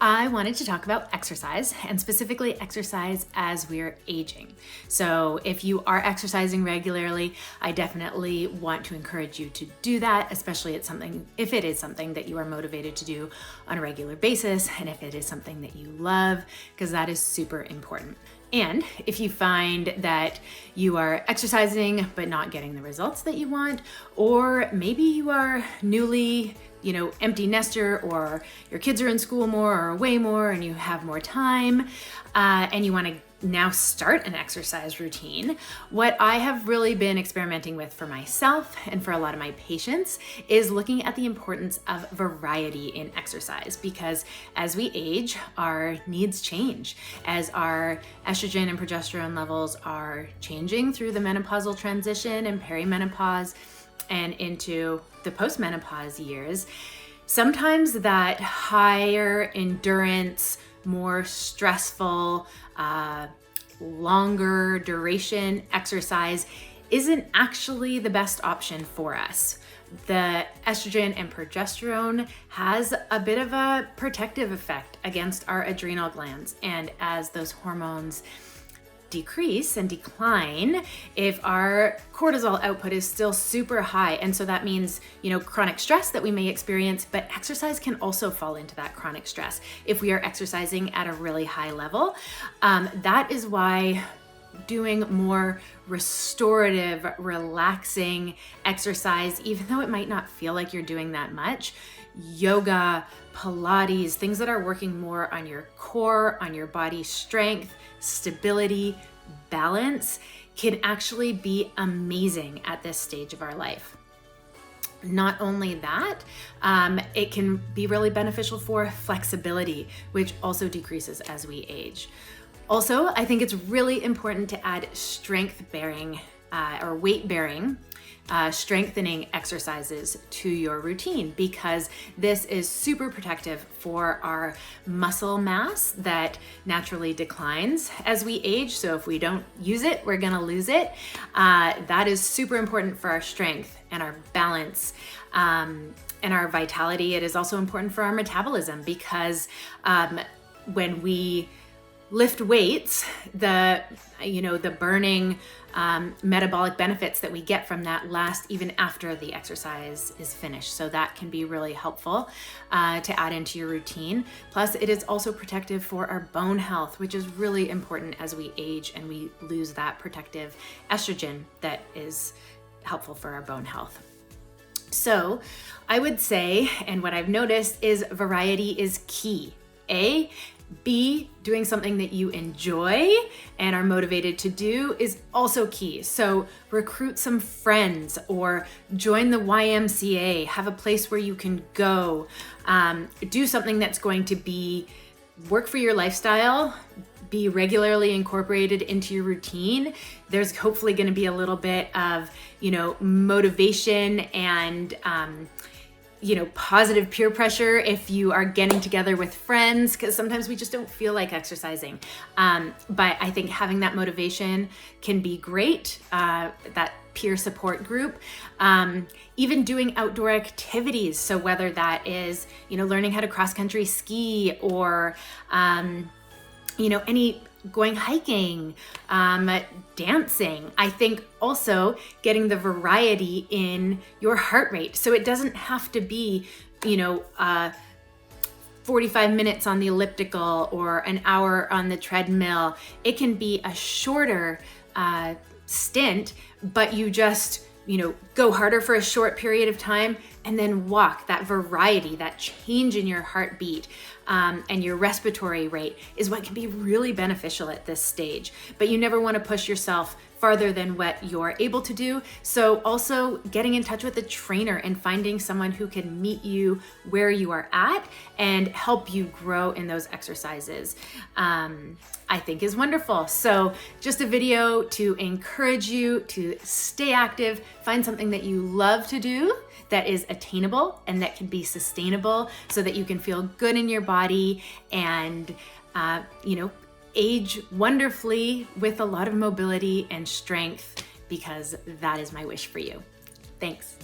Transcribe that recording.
I wanted to talk about exercise, and specifically exercise as we're aging. So if you are exercising regularly, I definitely want to encourage you to do that, especially if it is something that you are motivated to do on a regular basis, and if it is something that you love, because that is super important. And if you find that you are exercising but not getting the results that you want, or maybe you are newly empty nester, or your kids are in school more or away more and you have more time, and you want to now start an exercise routine, what I have really been experimenting with for myself and for a lot of my patients is looking at the importance of variety in exercise, because as we age, our needs change. As our estrogen and progesterone levels are changing through the menopausal transition and perimenopause and into the postmenopause years, sometimes that higher endurance, more stressful, longer duration exercise isn't actually the best option for us. The estrogen and progesterone has a bit of a protective effect against our adrenal glands, and as those hormones decrease and decline, if our cortisol output is still super high, and so that means chronic stress that we may experience, but exercise can also fall into that chronic stress if we are exercising at a really high level. That is why doing more restorative, relaxing exercise, even though it might not feel like you're doing that much, yoga, Pilates, things that are working more on your core, on your body strength, stability, balance, can actually be amazing at this stage of our life. Not only that, it can be really beneficial for flexibility, which also decreases as we age. Also, I think it's really important to add strength-bearing or weight-bearing strengthening exercises to your routine, because this is super protective for our muscle mass that naturally declines as we age. So if we don't use it, we're gonna lose it. That is super important for our strength and our balance and our vitality. It is also important for our metabolism, because when we lift weights, the burning metabolic benefits that we get from that last even after the exercise is finished. So that can be really helpful to add into your routine. Plus, it is also protective for our bone health, which is really important as we age and we lose that protective estrogen that is helpful for our bone health. So I would say, and what I've noticed is variety is key. B, doing something that you enjoy and are motivated to do is also key. So recruit some friends or join the YMCA, have a place where you can go, do something that's going to work for your lifestyle, be regularly incorporated into your routine. There's hopefully going to be a little bit of, motivation and, positive peer pressure if you are getting together with friends, because sometimes we just don't feel like exercising. But I think having that motivation can be great, that peer support group. Even doing outdoor activities. So whether that is, learning how to cross-country ski or, going hiking, dancing. I think also getting the variety in your heart rate. So it doesn't have to be, 45 minutes on the elliptical or an hour on the treadmill. It can be a shorter stint, but you just, go harder for a short period of time and then walk. That variety, that change in your heartbeat and your respiratory rate is what can be really beneficial at this stage. But you never want to push yourself farther than what you're able to do. So also getting in touch with a trainer and finding someone who can meet you where you are at and help you grow in those exercises, I think is wonderful. So just a video to encourage you to stay active, find something that you love to do that is attainable and that can be sustainable so that you can feel good in your body and, age wonderfully with a lot of mobility and strength, because that is my wish for you. Thanks.